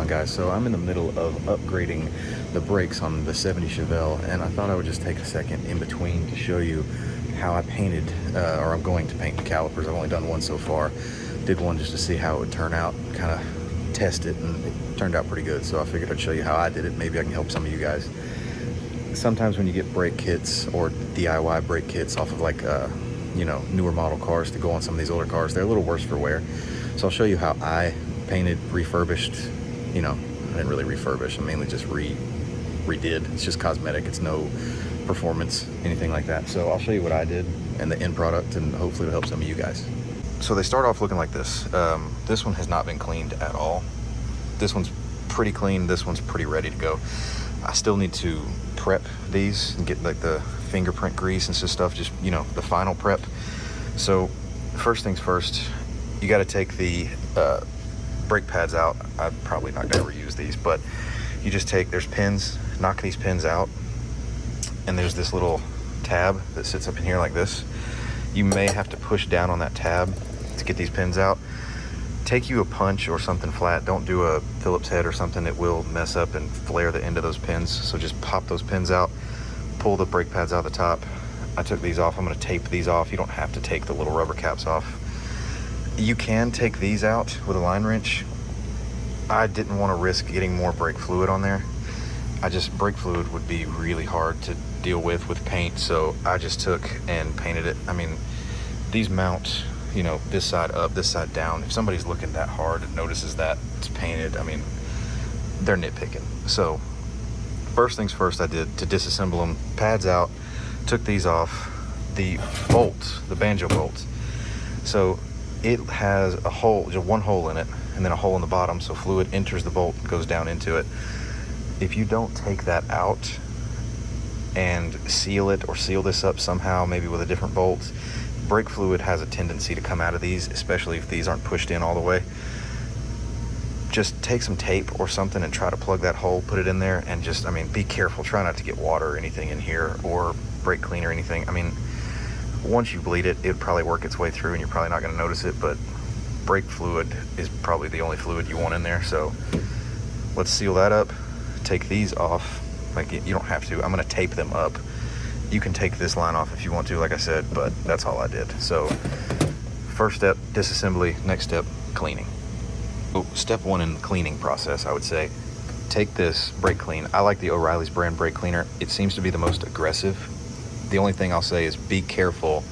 on, guys? So I'm in the middle of upgrading the brakes on the 70 Chevelle, and I thought I would just take a second in between to show you how I painted, or I'm going to paint the calipers. I've only done one so far. Did one just to see how it would turn out, kind of test it, and it turned out pretty good. So I figured I'd show you how I did it. Maybe I can help some of you guys. Sometimes when you get brake kits or DIY brake kits off of like newer model cars to go on some of these older cars, they're a little worse for wear. So I'll show you how I painted, refurbished. I didn't really refurbish, I mainly just redid. It's just cosmetic, it's no performance, anything like that. So I'll show you what I did and the end product, and hopefully it'll help some of you guys. So they start off looking like this. This one has not been cleaned at all. This one's pretty clean, this one's pretty ready to go. I still need to prep these and get like the fingerprint grease and stuff, just the final prep. So first things first, you got to take the brake pads out. I'm probably not gonna reuse these, but you just take, there's pins, knock these pins out, and there's this little tab that sits up in here like this. You may have to push down on that tab to get these pins out. Take you a punch or something flat. Don't do a Phillips head or something. It will mess up and flare the end of those pins. So just pop those pins out, pull the brake pads out the top. I took these off. I'm gonna tape these off. You don't have to take the little rubber caps off. You can take these out with a line wrench. I didn't want to risk getting more brake fluid on there. Brake fluid would be really hard to deal with paint, so I just took and painted it. I mean, these mount, this side up, this side down. If somebody's looking that hard and notices that it's painted, I mean, they're nitpicking. So first things first, I did to disassemble them, pads out, took these off, the bolt, the banjo bolt. So it has a hole, just one hole in it, and then a hole in the bottom, so fluid enters the bolt and goes down into it. If you don't take that out and seal it, or seal this up somehow, maybe with a different bolt, brake fluid has a tendency to come out of these, especially if these aren't pushed in all the way. Just take some tape or something and try to plug that hole, put it in there, and just, be careful. Try not to get water or anything in here, or brake cleaner or anything. Once you bleed it, it'd probably work its way through and you're probably not going to notice it, but brake fluid is probably the only fluid you want in there. So let's seal that up. Take these off. Like, you don't have to. I'm going to tape them up. You can take this line off if you want to, like I said, but that's all I did. So first step, disassembly. Next step, cleaning. Step one in the cleaning process, I would say, take this brake clean. I like the O'Reilly's brand brake cleaner. It seems to be the most aggressive. The only thing I'll say is be careful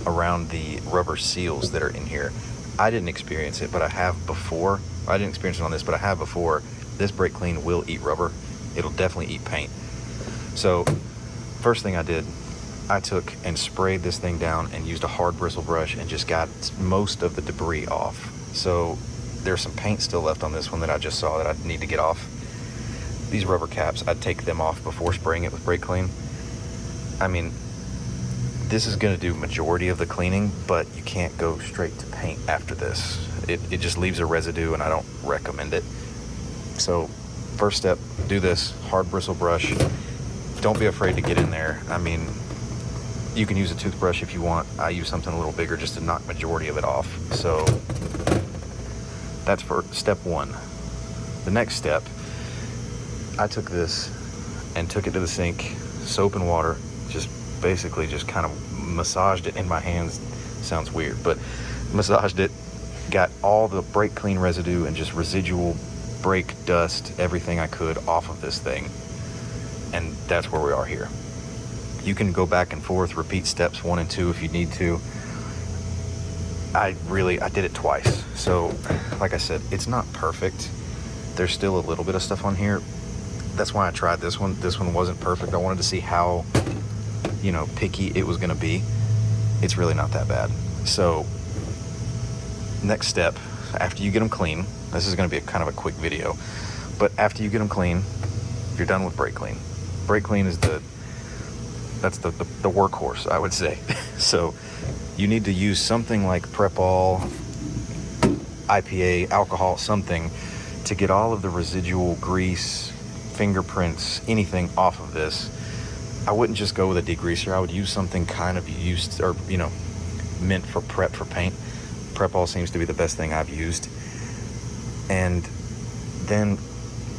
around the rubber seals that are in here. I didn't experience it, but I have before. I didn't experience it on this, but I have before. This brake clean will eat rubber. It'll definitely eat paint. So first thing I did, I took and sprayed this thing down and used a hard bristle brush and just got most of the debris off. So there's some paint still left on this one that I just saw that I need to get off. These rubber caps, I'd take them off before spraying it with brake clean. This is going to do majority of the cleaning, but you can't go straight to paint after this. It just leaves a residue, and I don't recommend it. So first step, do this, hard bristle brush. Don't be afraid to get in there. You can use a toothbrush if you want. I use something a little bigger just to knock majority of it off. So that's for step one. The next step, I took this and took it to the sink, soap and water, basically just kind of massaged it in my hands. Sounds weird, but massaged it, got all the brake clean residue and just residual brake dust, everything I could off of this thing. And that's where we are here. You can go back and forth, repeat steps 1 and 2 if you need to. I did it twice. So like I said, it's not perfect. There's still a little bit of stuff on here. That's why I tried this one. This one wasn't perfect. I wanted to see how picky it was going to be. It's really not that bad. So next step, after you get them clean, this is going to be kind of a quick video, but after you get them clean, you're done with brake clean. Brake clean is the workhorse, I would say. So you need to use something like Prep All, IPA, alcohol, something to get all of the residual grease, fingerprints, anything off of this. I wouldn't just go with a degreaser. I would use something kind of used, or meant for prep for paint. Prep All seems to be the best thing I've used. And then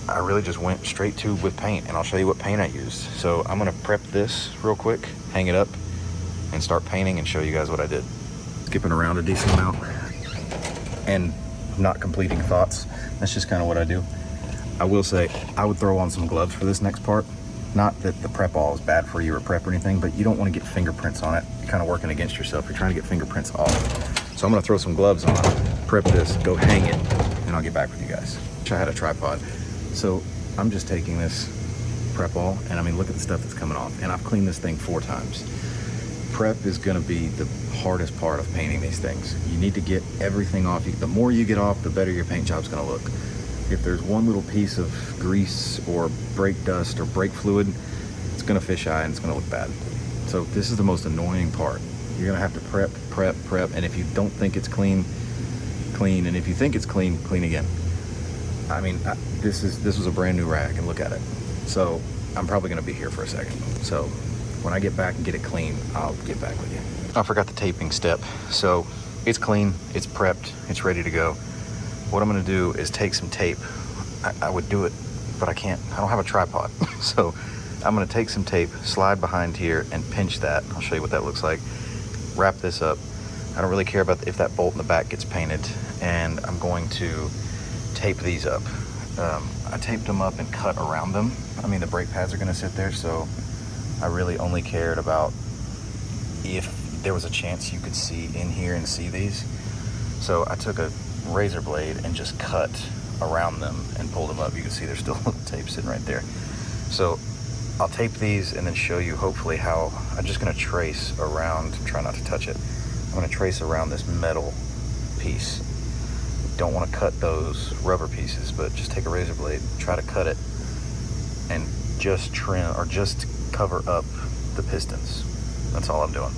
I really just went straight to with paint, and I'll show you what paint I used. So I'm gonna prep this real quick, hang it up, and start painting and show you guys what I did. Skipping around a decent amount and not completing thoughts. That's just kind of what I do. I will say, I would throw on some gloves for this next part. Not that the prep all is bad for you or prep or anything, but you don't want to get fingerprints on it. You're kind of working against yourself. You're trying to get fingerprints off. So I'm gonna throw some gloves on, prep this, go hang it, and I'll get back with you guys. Wish I had a tripod. So I'm just taking this prep all, and I mean, look at the stuff that's coming off. And I've cleaned this thing 4 times. Prep is gonna be the hardest part of painting these things. You need to get everything off. The more you get off, the better your paint job's gonna look. If there's one little piece of grease or brake dust or brake fluid, it's gonna fisheye and it's gonna look bad. So this is the most annoying part. You're gonna have to prep, prep, prep, and if you don't think it's clean, clean, and if you think it's clean, clean again. I mean, this was a brand new rag, and look at it. So I'm probably gonna be here for a second. So when I get back and get it clean, I'll get back with you. I forgot the taping step. So it's clean, it's prepped, it's ready to go. What I'm gonna do is take some tape. I would do it, but I can't. I don't have a tripod. So I'm gonna take some tape, slide behind here, and pinch that. I'll show you what that looks like. Wrap this up. I don't really care about if that bolt in the back gets painted. And I'm going to tape these up. I taped them up and cut around them. I mean, the brake pads are gonna sit there, so I really only cared about if there was a chance you could see in here and see these. So I took a razor blade and just cut around them and pulled them up. You can see there's still a little tape sitting right there. So I'll tape these and then show you hopefully how. I'm just gonna trace around, try not to touch it. I'm gonna trace around this metal piece. Don't wanna cut those rubber pieces, but just take a razor blade, try to cut it, and just trim or just cover up the pistons. That's all I'm doing.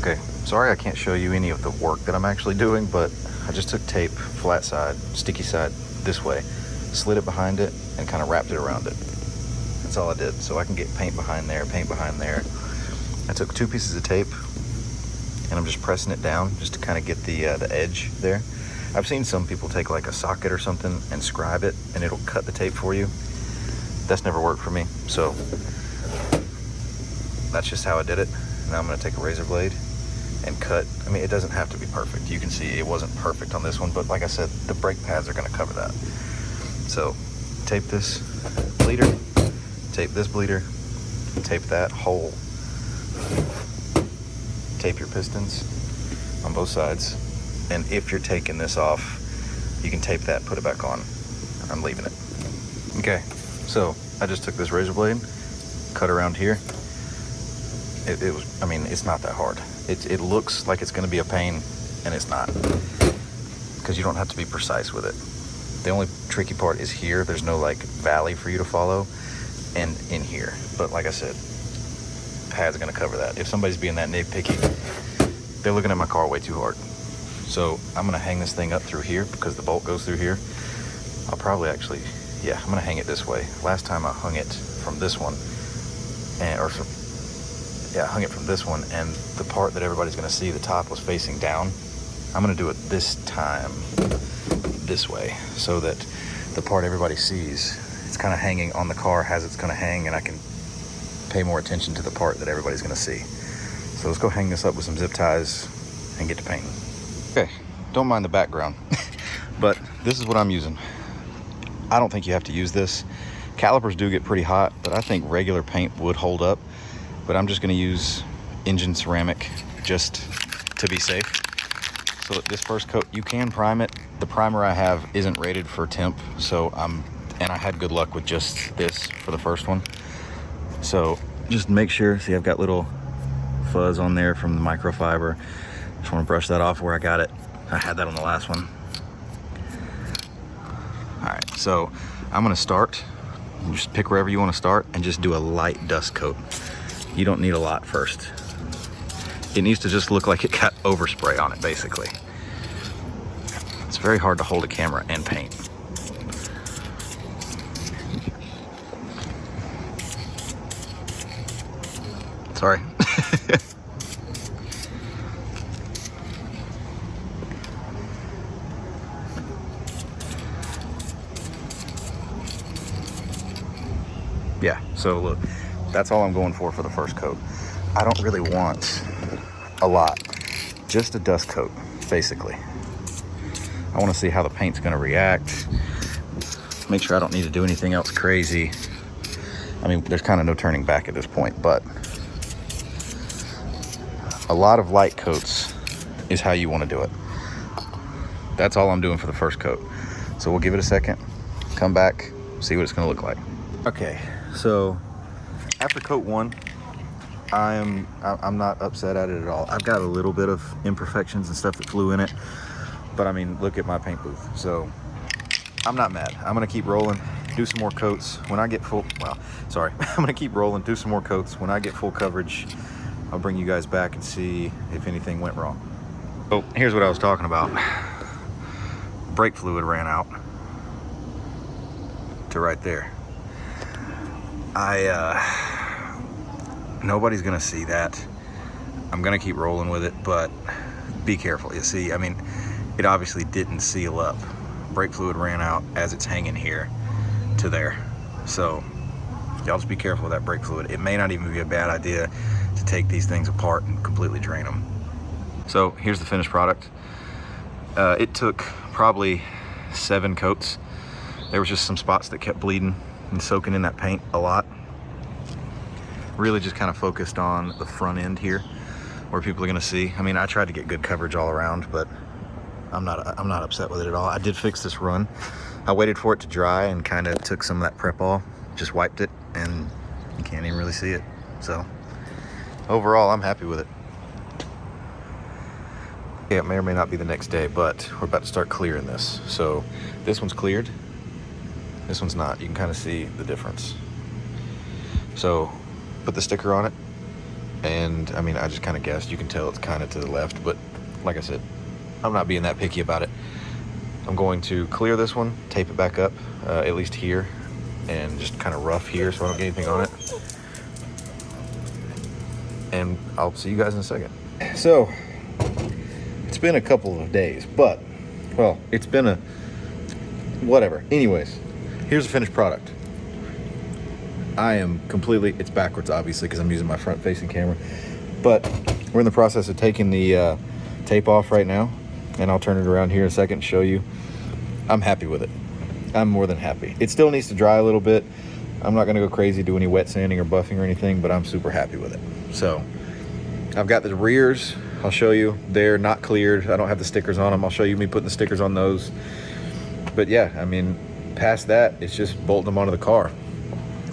Okay, sorry I can't show you any of the work that I'm actually doing, but I just took tape, flat side, sticky side this way, slid it behind it, and kind of wrapped it around it. That's all I did. So I can get paint behind there, paint behind there. I took 2 pieces of tape, and I'm just pressing it down just to kind of get the edge there. I've seen some people take like a socket or something and scribe it, and it'll cut the tape for you. That's never worked for me, so that's just how I did it. Now I'm gonna take a razor blade and cut. I mean, it doesn't have to be perfect. You can see it wasn't perfect on this one, but like I said, the brake pads are gonna cover that. So tape this bleeder, tape this bleeder, tape that hole, tape your pistons on both sides. And if you're taking this off, you can tape that, put it back on. I'm leaving it. Okay, so I just took this razor blade, cut around here. It was, I mean, it's not that hard. It looks like it's gonna be a pain, and it's not, because you don't have to be precise with it. The only tricky part is here. There's no like valley for you to follow, and in here. But like I said, pad's gonna cover that. If somebody's being that nitpicky, they're looking at my car way too hard. So I'm gonna hang this thing up through here because the bolt goes through here. I'll probably actually, yeah, I'm gonna hang it this way. Last time I hung it from this one, I hung it from this one, and the part that everybody's gonna see, the top was facing down. I'm gonna do it this time this way so that the part everybody sees, it's kind of hanging on the car as it's gonna hang, and I can pay more attention to the part that everybody's gonna see. So let's go hang this up with some zip ties and get to painting. Okay, don't mind the background, but this is what I'm using. I don't think you have to use this. Calipers do get pretty hot, but I think regular paint would hold up. But I'm just gonna use engine ceramic just to be safe. So this first coat, you can prime it. The primer I have isn't rated for temp, so and I had good luck with just this for the first one. So just make sure, see I've got little fuzz on there from the microfiber. Just wanna brush that off where I got it. I had that on the last one. All right, so I'm gonna start. Just pick wherever you wanna start and just do a light dust coat. You don't need a lot first. It needs to just look like it got overspray on it, basically. It's very hard to hold a camera and paint. Sorry. Yeah, so look, that's all I'm going for the first coat. I don't really want a lot, just a dust coat, basically. I want to see how the paint's going to react. Make sure I don't need to do anything else crazy. I mean, there's kind of no turning back at this point, but a lot of light coats is how you want to do it. That's all I'm doing for the first coat. So we'll give it a second, come back, see what it's going to look like. Okay, so after coat 1, I'm not upset at it at all. I've got a little bit of imperfections and stuff that flew in it, but I mean, look at my paint booth. So I'm not mad. I'm gonna keep rolling, do some more coats. When I get full, well, sorry, I'm gonna keep rolling, do some more coats. When I get full coverage, I'll bring you guys back and see if anything went wrong. So here's what I was talking about. Brake fluid ran out to right there. Nobody's gonna see that. I'm gonna keep rolling with it, but be careful. You see, I mean, it obviously didn't seal up. Brake fluid ran out as it's hanging here to there. So y'all just be careful with that brake fluid. It may not even be a bad idea to take these things apart and completely drain them. So here's the finished product. It took probably 7 coats. There was just some spots that kept bleeding and soaking in that paint a lot. Really just kind of focused on the front end here where people are gonna see. I mean, I tried to get good coverage all around, but I'm not upset with it at all. I did fix this run. I waited for it to dry and kind of took some of that prep off, just wiped it, and you can't even really see it. So overall, I'm happy with it. Yeah, it may or may not be the next day, but we're about to start clearing this. So this one's cleared, this one's not. You can kind of see the difference. So put the sticker on it, and I mean, I just kind of guessed. You can tell it's kind of to the left, but like I said, I'm not being that picky about it. I'm going to clear this one, tape it back up, at least here, and just kind of rough here so I don't get anything on it. And I'll see you guys in a second. So it's been a couple of days, but, well, it's been a whatever. Anyways, here's the finished product. I am completely, it's backwards obviously because I'm using my front facing camera, but we're in the process of taking the tape off right now, and I'll turn it around here in a second and show you. I'm happy with it. I'm more than happy. It still needs to dry a little bit. I'm not gonna go crazy, do any wet sanding or buffing or anything, but I'm super happy with it. So I've got the rears. I'll show you. They're not cleared. I don't have the stickers on them. I'll show you me putting the stickers on those. But yeah, I mean, past that, it's just bolting them onto the car,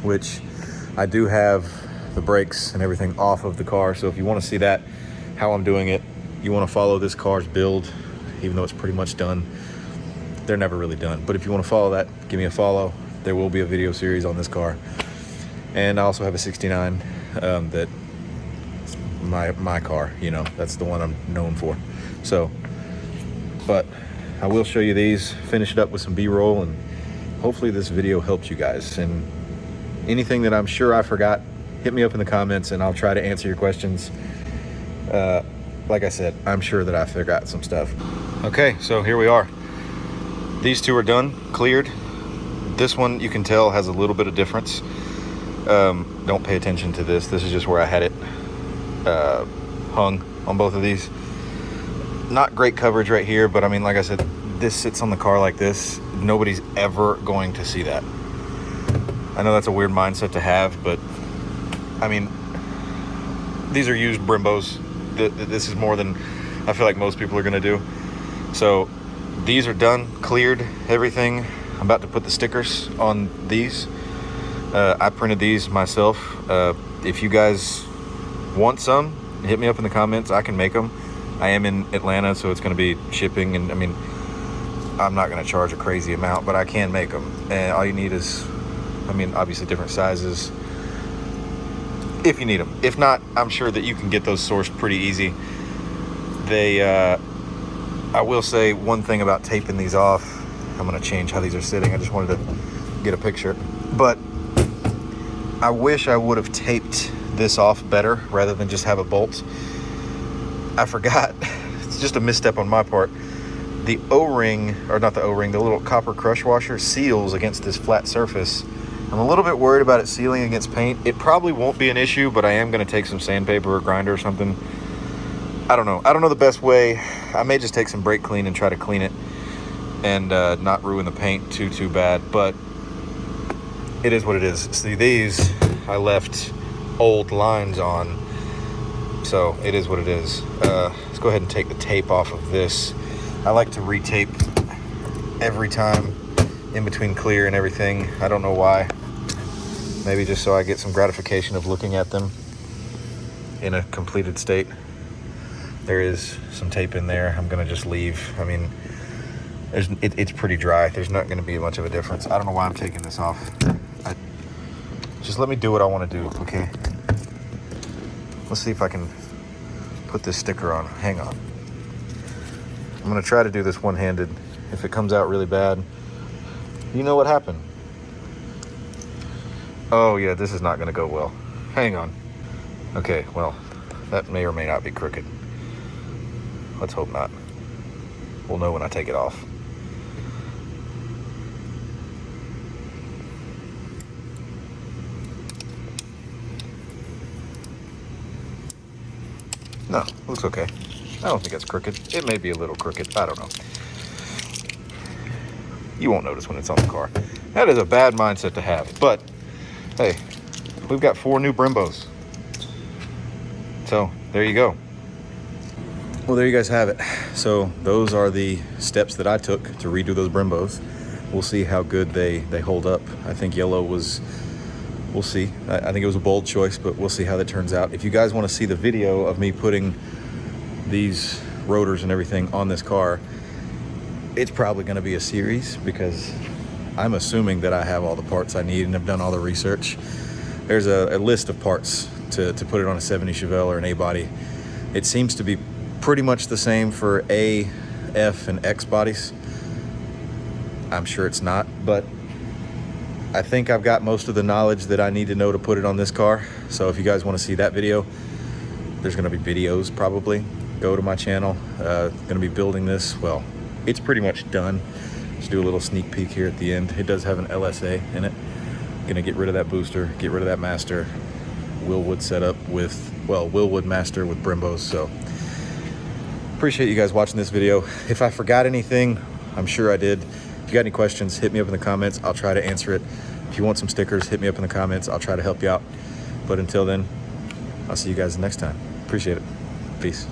which I do have the brakes and everything off of the car. So if you want to see that, how I'm doing it, you want to follow this car's build, even though it's pretty much done. They're never really done. But if you want to follow that, give me a follow. There will be a video series on this car. And I also have a 69 that my car, you know, that's the one I'm known for. So, but I will show you these, finish it up with some B-roll, and hopefully this video helps you guys. And anything that I'm sure I forgot, hit me up in the comments and I'll try to answer your questions. Like I said, I'm sure that I forgot some stuff. Okay, so here we are. These two are done, cleared. This one, you can tell, has a little bit of difference. Don't pay attention to this. This is just where I had it hung on both of these. Not great coverage right here, but I mean, like I said, this sits on the car like this. Nobody's ever going to see that. I know that's a weird mindset to have, but I mean, these are used Brembos. This is more than I feel like most people are gonna do. So these are done, cleared, everything. I'm about to put the stickers on these. I printed these myself. If you guys want some, hit me up in the comments. I can make them. I am in Atlanta, so it's gonna be shipping, and I mean, I'm not gonna charge a crazy amount, but I can make them. And all you need is, I mean, obviously different sizes if you need them. If not, I'm sure that you can get those sourced pretty easy. They, I will say one thing about taping these off. I'm gonna change how these are sitting. I just wanted to get a picture. But I wish I would have taped this off better rather than just have a bolt. I forgot. It's just a misstep on my part. The O-ring, or not the O-ring, the little copper crush washer seals against this flat surface I'm a little bit worried about it sealing against paint. It probably won't be an issue, but I am going to take some sandpaper or grinder or something. I don't know. I don't know the best way. I may just take some brake clean and try to clean it and not ruin the paint too bad, but it is what it is. See, these I left old lines on, so it is what it is. Let's go ahead and take the tape off of this. I like to retape every time in between clear and everything. I don't know why. Maybe just so I get some gratification of looking at them in a completed state. There is some tape in there. I'm gonna just leave. I mean, it's pretty dry. There's not gonna be much of a difference. I don't know why I'm taking this off. Just let me do what I want to do, okay? Let's see if I can put this sticker on. Hang on. I'm gonna try to do this one-handed. If it comes out really bad, you know what happened. Oh yeah, this is not gonna go well. Hang on. Okay, well, that may or may not be crooked. Let's hope not. We'll know when I take it off. No, looks okay. I don't think it's crooked. It may be a little crooked. I don't know. You won't notice when it's on the car. That is a bad mindset to have. But, hey, we've got 4 new Brembos. So, there you go. Well, there you guys have it. So, those are the steps that I took to redo those Brembos. We'll see how good they hold up. I think yellow was... We'll see. I think it was a bold choice, but we'll see how that turns out. If you guys want to see the video of me putting these rotors and everything on this car, it's probably going to be a series because I'm assuming that I have all the parts I need and have done all the research. There's a list of parts to put it on a 70 Chevelle or an A body. It seems to be pretty much the same for A, F, and X bodies. I'm sure it's not, but I think I've got most of the knowledge that I need to know to put it on this car. So if you guys want to see that video, there's going to be videos probably. Go to my channel. Going to be building this. Well, it's pretty much done. Just do a little sneak peek here at the end. It does have an LSA in it. Going to get rid of that booster, get rid of that master. Willwood setup with, well, Willwood master with Brembos. So appreciate you guys watching this video. If I forgot anything, I'm sure I did. If you got any questions, hit me up in the comments. I'll try to answer it. If you want some stickers, hit me up in the comments. I'll try to help you out. But until then, I'll see you guys next time. Appreciate it. Peace.